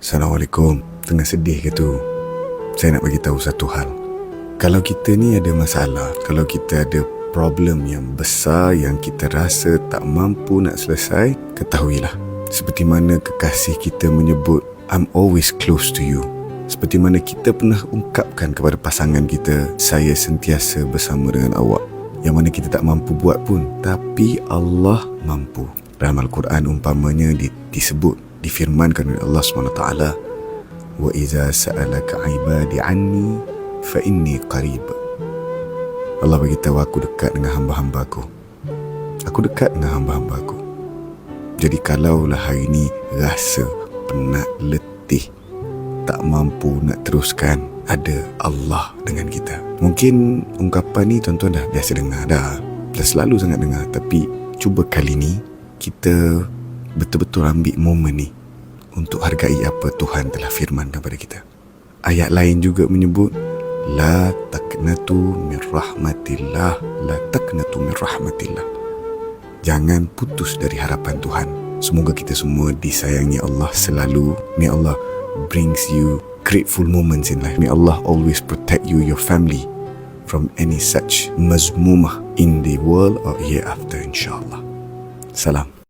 Assalamualaikum. Tengah sedih ke tu? Saya nak bagi tahu satu hal. Kalau kita ni ada masalah, kalau kita ada problem yang besar yang kita rasa tak mampu nak selesai, ketahuilah, seperti mana kekasih kita menyebut, I'm always close to you. Seperti mana kita pernah ungkapkan kepada pasangan kita, saya sentiasa bersama dengan awak. Yang mana kita tak mampu buat pun, tapi Allah mampu. Dalam Al-Quran umpamanya difirmankan oleh Allah SWT, wa iza sa'alaka ibadi anni fa inni qarib. Allah beritahu, aku dekat dengan hamba-hambaku. Aku dekat dengan hamba-hambaku. Jadi kalaulah hari ini rasa penat, letih, tak mampu nak teruskan, ada Allah dengan kita. Mungkin ungkapan ni tuan-tuan dah biasa dengar, dah selalu sangat dengar. Tapi cuba kali ni kita betul-betul ambil momen ni untuk hargai apa Tuhan telah firmankan kepada kita. Ayat lain juga menyebut, la taqnatu min rahmatillah, la taqnatu min rahmatillah. Jangan putus dari harapan Tuhan. Semoga kita semua disayangi Allah selalu. May Allah brings you grateful moments in life. May Allah always protect you, your family, from any such mazmumah in the world or hereafter, insyaAllah. Salam.